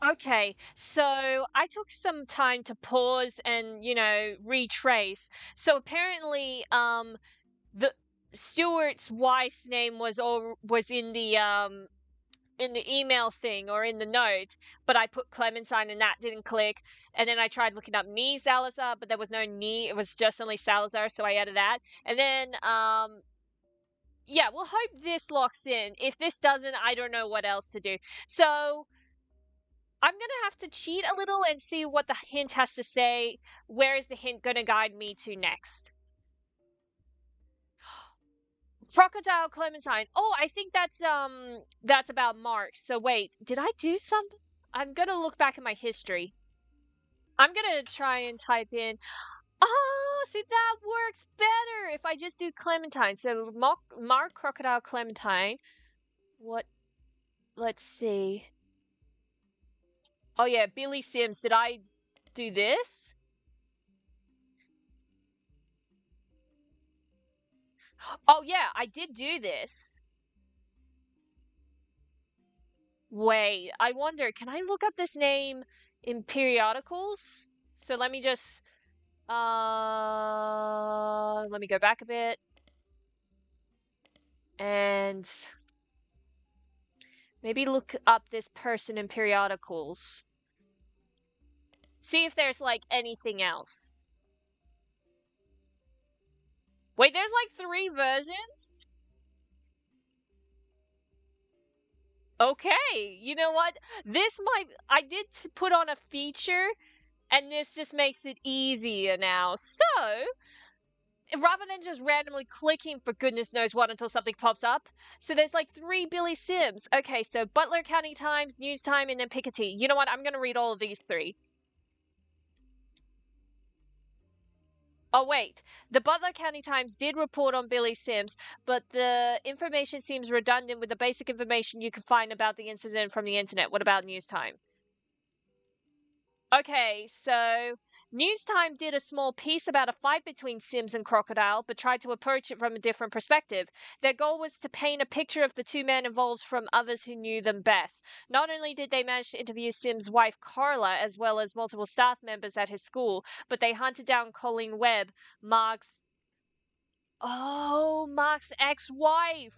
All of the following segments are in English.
Okay, so I took some time to pause and, retrace. So apparently, the Stewart's wife's name was in the email thing or in the note, but I put Clementine and that didn't click. And then I tried looking up Nee Salazar, but there was no Nee, it was just only Salazar, so I added that. And then yeah, we'll hope this locks in. If this doesn't, I don't know what else to do. So I'm gonna have to cheat a little and see what the hint has to say. Where is the hint gonna guide me to next? Crocodile Clementine. Oh, I think that's about Mark. So wait, did I do something? I'm gonna look back at my history. I'm gonna try and type in. Oh, see, that works better if I just do Clementine. So Mark Crocodile Clementine. What? Let's see. Oh yeah, Billy Sims. Did I do this? Oh yeah, I did do this. Wait, I wonder, can I look up this name in periodicals? So let me just let me go back a bit. And maybe look up this person in periodicals. See if there's like anything else. Wait, there's like 3 versions? Okay, you know what? I did put on a feature, and this just makes it easier now. So, rather than just randomly clicking for goodness knows what until something pops up. So there's like 3 Billy Sims. Okay, so Butler County Times, News Time, and then Piketty. You know what? I'm going to read all of these 3. Oh, wait. The Butler County Times did report on Billy Sims, but the information seems redundant with the basic information you can find about the incident from the internet. What about News Time? Okay, so News Time did a small piece about a fight between Sims and Crocodile, but tried to approach it from a different perspective. Their goal was to paint a picture of the 2 men involved from others who knew them best. Not only did they manage to interview Sims' wife Carla, as well as multiple staff members at his school, but they hunted down Colleen Webb, Mark's ex-wife.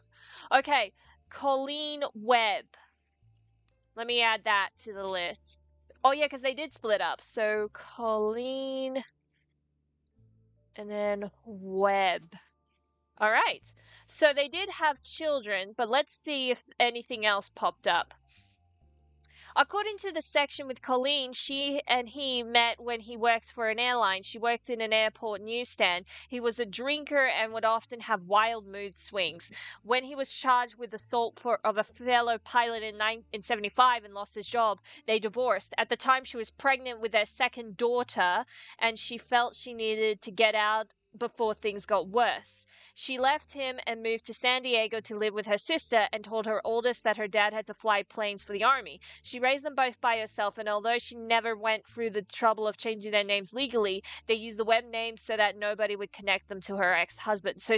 Okay, Colleen Webb. Let me add that to the list. Oh, yeah, because they did split up. So, Colleen and then Webb. All right. So they did have children, but let's see if anything else popped up. According to the section with Colleen, she and he met when he worked for an airline. She worked in an airport newsstand. He was a drinker and would often have wild mood swings. When he was charged with assault of a fellow pilot in 75 and lost his job, they divorced. At the time, she was pregnant with their second daughter, and she felt she needed to get out before things got worse. She left him and moved to San Diego to live with her sister and told her oldest that her dad had to fly planes for the army. She raised them both by herself, and although she never went through the trouble of changing their names legally, they used the web names so that nobody would connect them to her ex-husband. So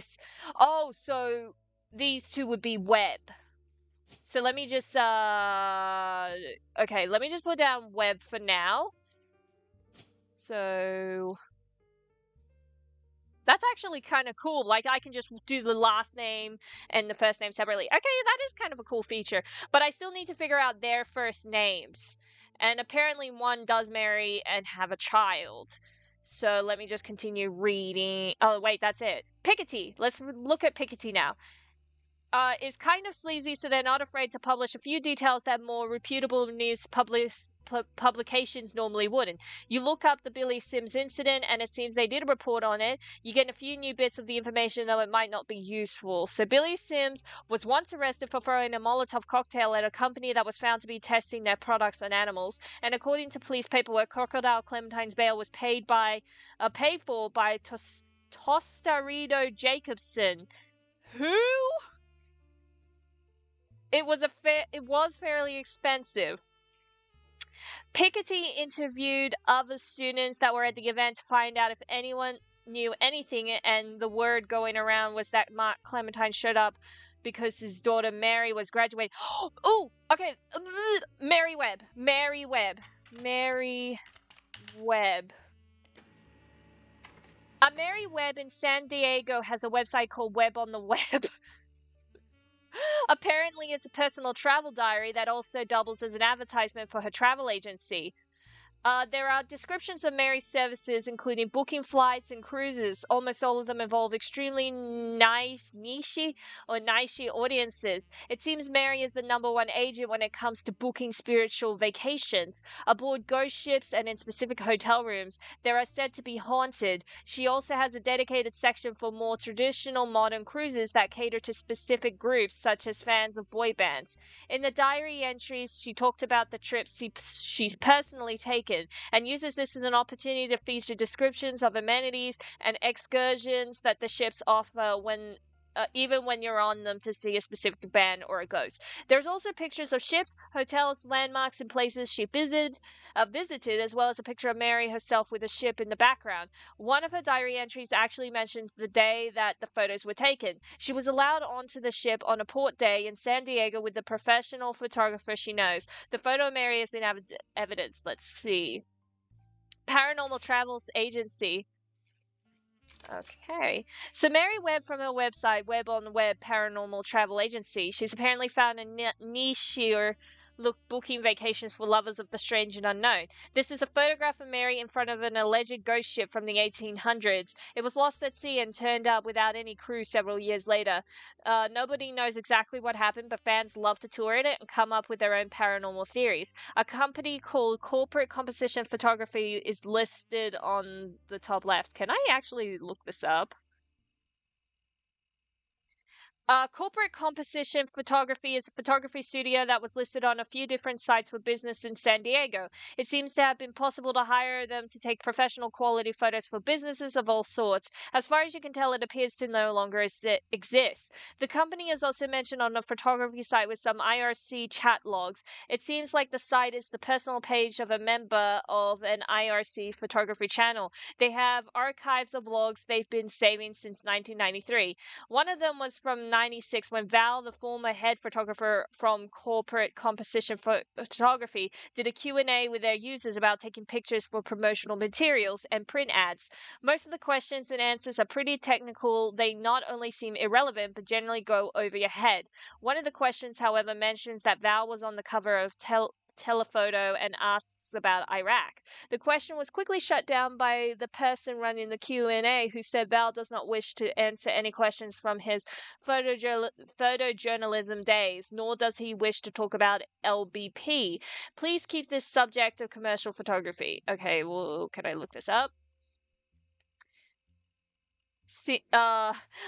these 2 would be Webb. So let me just okay, let me just put down Webb for now. So that's actually kind of cool. Like, I can just do the last name and the first name separately. Okay, that is kind of a cool feature. But I still need to figure out their first names. And apparently one does marry and have a child. So let me just continue reading. Oh, wait, that's it. Piketty. Let's look at Piketty now. Is kind of sleazy, so they're not afraid to publish a few details that more reputable news publications normally wouldn't. You look up the Billy Sims incident, and it seems they did a report on it. You get a few new bits of the information, though it might not be useful. So Billy Sims was once arrested for throwing a Molotov cocktail at a company that was found to be testing their products on animals. And according to police paperwork, Crocodile Clementine's bail was paid for by Tostarito Jacobson. Who? It was fairly expensive. Piketty interviewed other students that were at the event to find out if anyone knew anything, and the word going around was that Mark Clementine showed up because his daughter Mary was graduating. Oh, okay. Mary Webb. Mary Webb. Mary Webb. Mary Webb in San Diego has a website called Web on the Web. Apparently, it's a personal travel diary that also doubles as an advertisement for her travel agency. There are descriptions of Mary's services, including booking flights and cruises. Almost all of them involve extremely niche audiences. It seems Mary is the #1 agent when it comes to booking spiritual vacations aboard ghost ships and in specific hotel rooms. They are said to be haunted. She also has a dedicated section for more traditional modern cruises that cater to specific groups, such as fans of boy bands. In the diary entries, she talked about the trips she's personally taken and uses this as an opportunity to feature descriptions of amenities and excursions that the ships offer even when you're on them to see a specific band or a ghost. There's also pictures of ships, hotels, landmarks, and places she visited, as well as a picture of Mary herself with a ship in the background. One of her diary entries actually mentions the day that the photos were taken. She was allowed onto the ship on a port day in San Diego with the professional photographer she knows. The photo of Mary has been evidence. Let's see. Paranormal Travels Agency. Okay. So Mary Webb from her website, Web on the Web Paranormal Travel Agency, she's apparently found a nichier booking vacations for lovers of the strange and unknown. This is a photograph of Mary in front of an alleged ghost ship from the 1800s. It was lost at sea and turned up without any crew several years later. Nobody knows exactly what happened, but fans love to tour it and come up with their own paranormal theories. A company called Corporate Composition Photography is listed on the top left. Can I actually look this up? Corporate Composition Photography is a photography studio that was listed on a few different sites for business in San Diego. It seems to have been possible to hire them to take professional quality photos for businesses of all sorts. As far as you can tell, it appears to no longer exist. The company is also mentioned on a photography site with some IRC chat logs. It seems like the site is the personal page of a member of an IRC photography channel. They have archives of logs they've been saving since 1993. One of them was from 96 when Val, the former head photographer from Corporate Composition Photography, did a Q&A with their users about taking pictures for promotional materials and print ads. Most of the questions and answers are pretty technical. They not only seem irrelevant, but generally go over your head. One of the questions, however, mentions that Val was on the cover of Telephoto and asks about Iraq. The question was quickly shut down by the person running the Q&A, who said Val does not wish to answer any questions from his photojournalism days, nor does he wish to talk about LBP. Please keep this subject of commercial photography. Okay, well, can I look this up?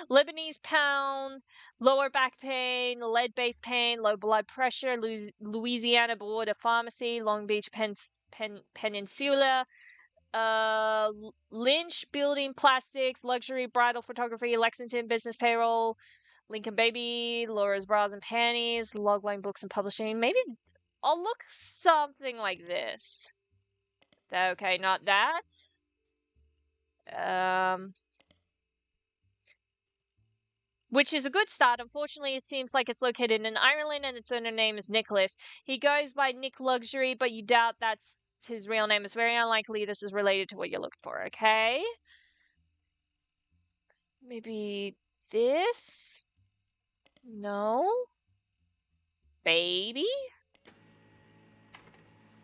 Lebanese pound, lower back pain, lead-based pain, low blood pressure, Louisiana border pharmacy, Long Beach Peninsula, Lynch building plastics, luxury bridal photography, Lexington business payroll, Lincoln baby, Laura's bras and panties, logline books and publishing. Maybe I'll look something like this. Okay, not that. Which is a good start. Unfortunately, it seems like it's located in Ireland and its owner name is Nicholas. He goes by Nick Luxury, but you doubt that's his real name. It's very unlikely this is related to what you're looking for, okay? Maybe this? No? Baby?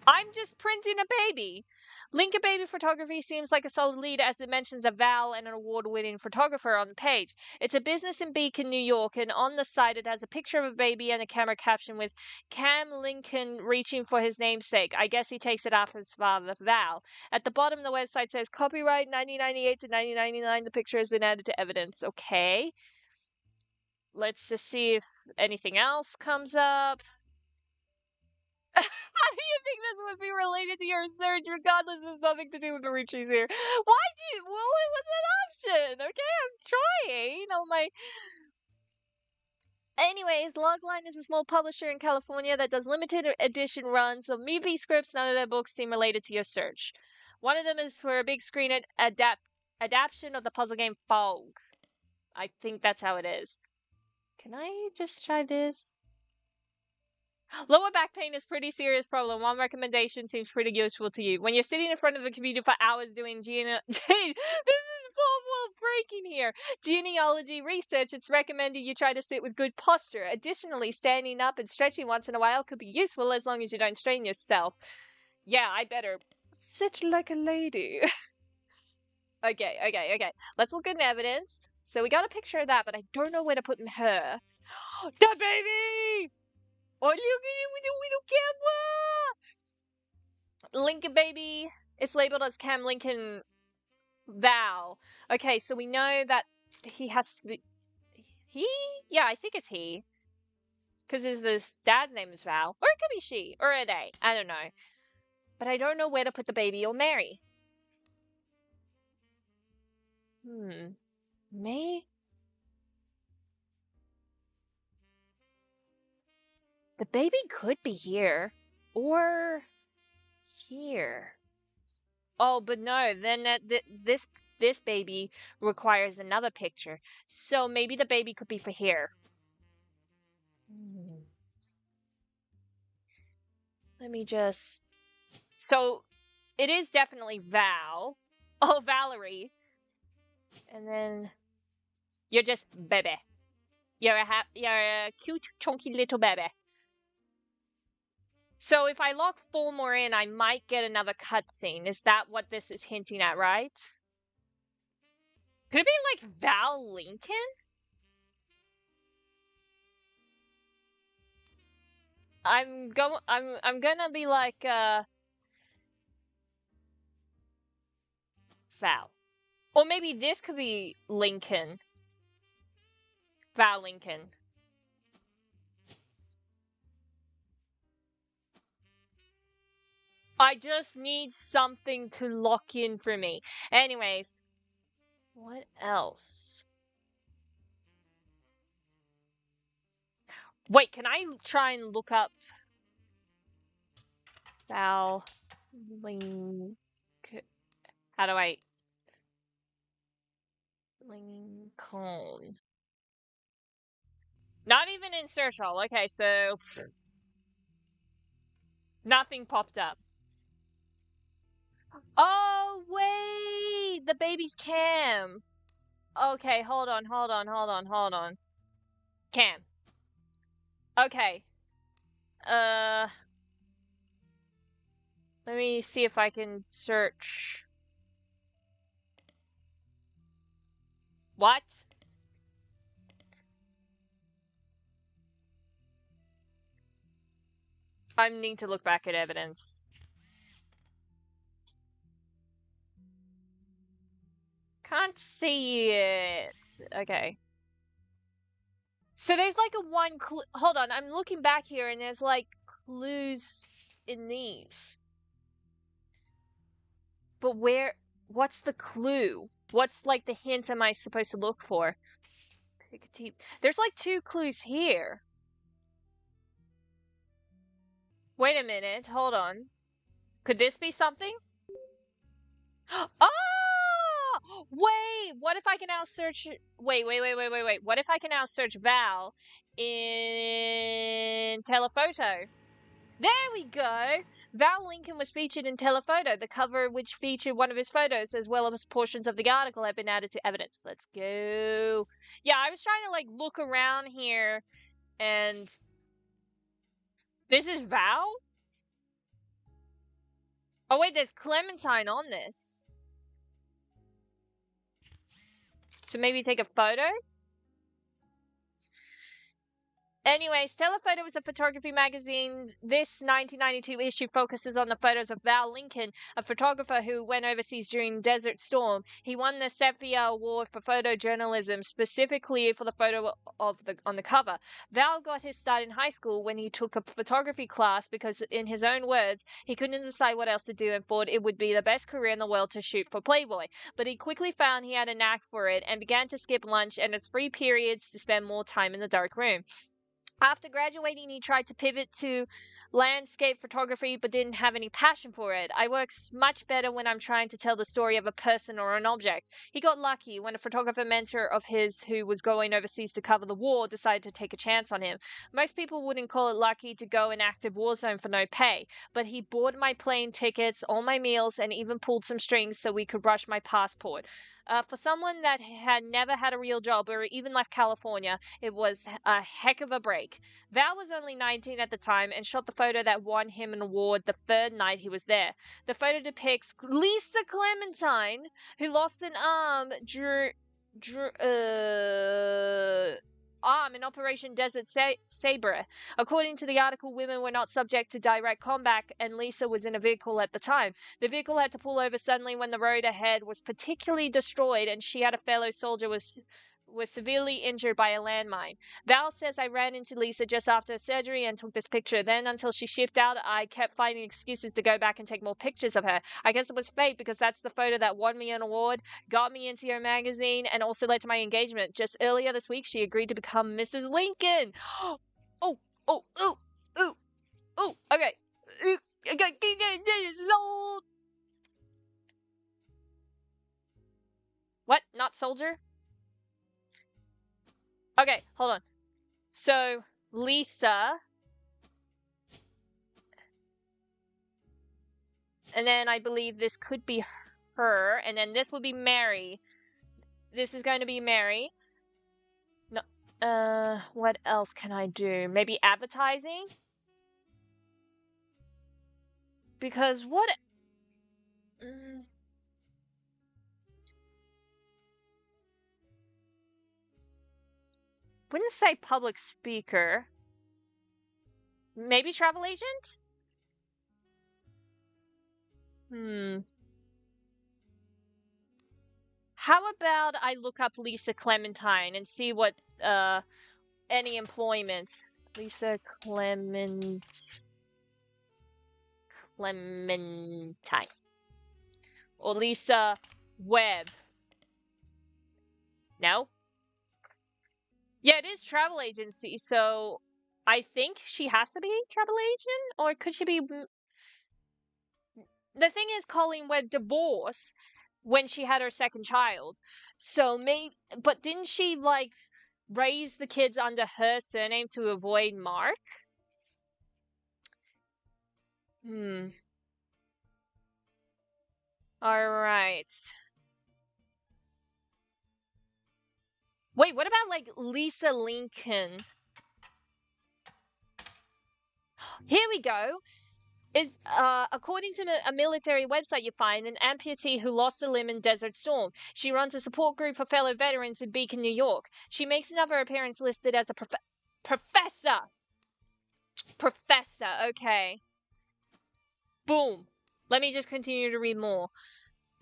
I'm just printing a baby. Lincoln Baby Photography seems like a solid lead as it mentions a Val and an award-winning photographer on the page. It's a business in Beacon, New York, and on the site it has a picture of a baby and a camera caption with Cam Lincoln reaching for his namesake. I guess he takes it after his father, Val. At the bottom the website says copyright 1998 to 1999. The picture has been added to evidence. Okay. Let's just see if anything else comes up. How do you think this would be related to your search? Regardless, there's nothing to do with the Roottrees here. Why do you? Well, it was an option. Okay, I'm trying. Oh my. Anyways, Logline is a small publisher in California that does limited edition runs of movie scripts. None of their books seem related to your search. One of them is for a big screen adaptation of the puzzle game Fog. I think that's how it is. Can I just try this? Lower back pain is pretty serious problem. One recommendation seems pretty useful to you. When you're sitting in front of a computer for hours doing this is fourth wall breaking here. Genealogy research, it's recommended you try to sit with good posture. Additionally, standing up and stretching once in a while could be useful as long as you don't strain yourself. Yeah, I better sit like a lady. Okay. Let's look at evidence. So we got a picture of that, but I don't know where to put her. The baby! Oh, look at it with the little camera! Lincoln baby. It's labeled as Cam Lincoln Val. Okay, so we know that he has to be... He? Yeah, I think it's he. Because his dad's name is Val. Or it could be she. Or a they. I don't know. But I don't know where to put the baby or Mary. Me? The baby could be here. Or... here. Oh, but no, then this baby requires another picture. So maybe the baby could be for here. Let me just... So, it is definitely Val. Oh, Valerie. And then... You're just baby. You're a cute, chunky little baby. So if I lock 4 more in, I might get another cutscene. Is that what this is hinting at, right? Could it be like Val Lincoln? I'm gonna be like Val. Or maybe this could be Lincoln. Val Lincoln. I just need something to lock in for me. Anyways, what else? Wait, can I try and look up Val Lincoln? How do I... Lincoln. Not even in search hole. Okay, so... Nothing popped up. Oh, wait! The baby's Cam. Okay, hold on. Cam. Okay. Let me see if I can search. What? I need to look back at evidence. Can't see it. Okay. So there's like a one clue. Hold on, I'm looking back here and there's like clues in these. But what's the clue? What's like the hint am I supposed to look for? There's like 2 clues here. Wait a minute, hold on. Could this be something? Oh! Wait, what if I can now search... Wait. What if I can now search Val in telephoto? There we go! Val Lincoln was featured in telephoto, the cover which featured one of his photos, as well as portions of the article have been added to evidence. Let's go. Yeah, I was trying to, like, look around here, and... This is Val? Oh, wait, there's Clementine on this. So maybe take a photo? Anyways, Telephoto was a photography magazine. This 1992 issue focuses on the photos of Val Lincoln, a photographer who went overseas during Desert Storm. He won the Sephia Award for photojournalism, specifically for the photo on the cover. Val got his start in high school when he took a photography class because, in his own words, he couldn't decide what else to do and thought it would be the best career in the world to shoot for Playboy. But he quickly found he had a knack for it and began to skip lunch and his free periods to spend more time in the dark room. After graduating, he tried to pivot to landscape photography but didn't have any passion for it. I work much better when I'm trying to tell the story of a person or an object. He got lucky when a photographer mentor of his who was going overseas to cover the war decided to take a chance on him. Most people wouldn't call it lucky to go in active war zone for no pay, but he bought my plane tickets, all my meals, and even pulled some strings so we could rush my passport. For someone that had never had a real job or even left California, it was a heck of a break. Val was only 19 at the time and shot the photo that won him an award the third night he was there. The photo depicts Lisa Clementine, who lost an arm in Operation Desert Sabre. According to the article, women were not subject to direct combat, and Lisa was in a vehicle at the time. The vehicle had to pull over suddenly when the road ahead was particularly destroyed, and she had a fellow soldier was severely injured by a landmine. Val says I ran into Lisa just after surgery and took this picture. Then, until she shipped out, I kept finding excuses to go back and take more pictures of her. I guess it was fate because that's the photo that won me an award, got me into your magazine, and also led to my engagement. Just earlier this week, she agreed to become Mrs. Lincoln. Oh, oh, oh, oh, oh, okay. What? Not soldier? Okay, hold on. So, Lisa. And then I believe this could be her. And then this would be Mary. This is going to be Mary. No. What else can I do? Maybe advertising? Because what... Wouldn't say public speaker. Maybe travel agent? How about I look up Lisa Clementine and see what, any employment. Lisa Clementine. Or Lisa Webb. No? Yeah, it is travel agency, so I think she has to be a travel agent? Or could she be... The thing is, Colleen Webb divorced when she had her second child. So maybe... But didn't she, like, raise the kids under her surname to avoid Mark? Alright. Wait, what about, like, Lisa Lincoln? Here we go. According to a military website you find, an amputee who lost a limb in Desert Storm. She runs a support group for fellow veterans in Beacon, New York. She makes another appearance listed as a professor. Professor, okay. Boom. Let me just continue to read more.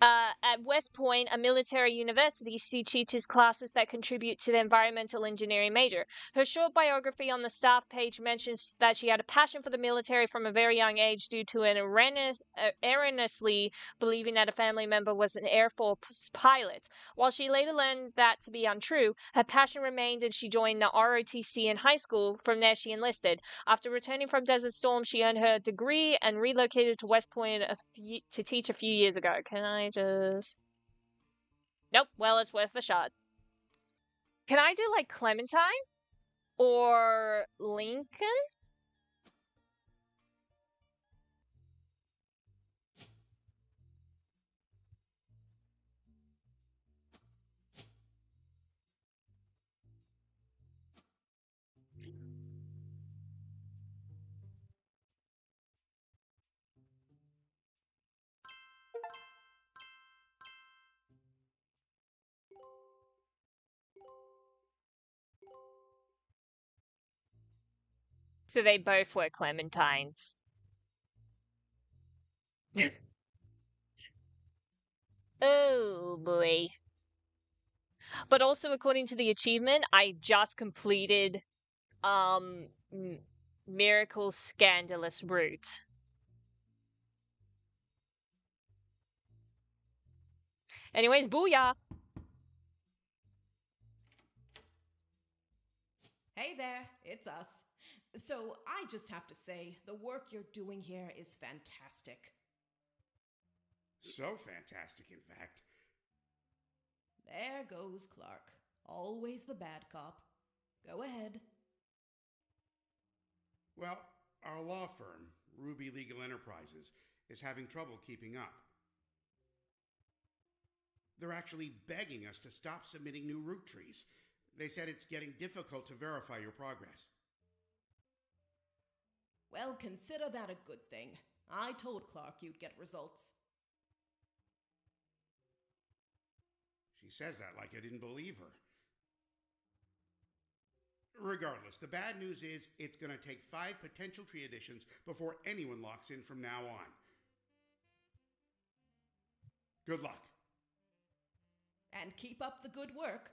At West Point, a military university, she teaches classes that contribute to the environmental engineering major. Her short biography on the staff page mentions that she had a passion for the military from a very young age due to an erroneously believing that a family member was an Air Force pilot. While she later learned that to be untrue, her passion remained and she joined the ROTC in high school. From there, she enlisted. After returning from Desert Storm, she earned her degree and relocated to West Point to teach a few years ago. Can I just... Nope, well, it's worth a shot. Can I do, like, Clementine? Or Lincoln? So they both were Clementines. Oh boy. But also, according to the achievement, I just completed Miracle's Scandalous Route. Anyways, booyah! Hey there, it's us. So I just have to say, the work you're doing here is fantastic. So fantastic, in fact. There goes Clark. Always the bad cop. Go ahead. Well, our law firm, Ruby Legal Enterprises, is having trouble keeping up. They're actually begging us to stop submitting new Roottrees. They said it's getting difficult to verify your progress. Well, consider that a good thing. I told Clark you'd get results. She says that like I didn't believe her. Regardless, the bad news is it's going to take 5 potential tree additions before anyone locks in from now on. Good luck. And keep up the good work.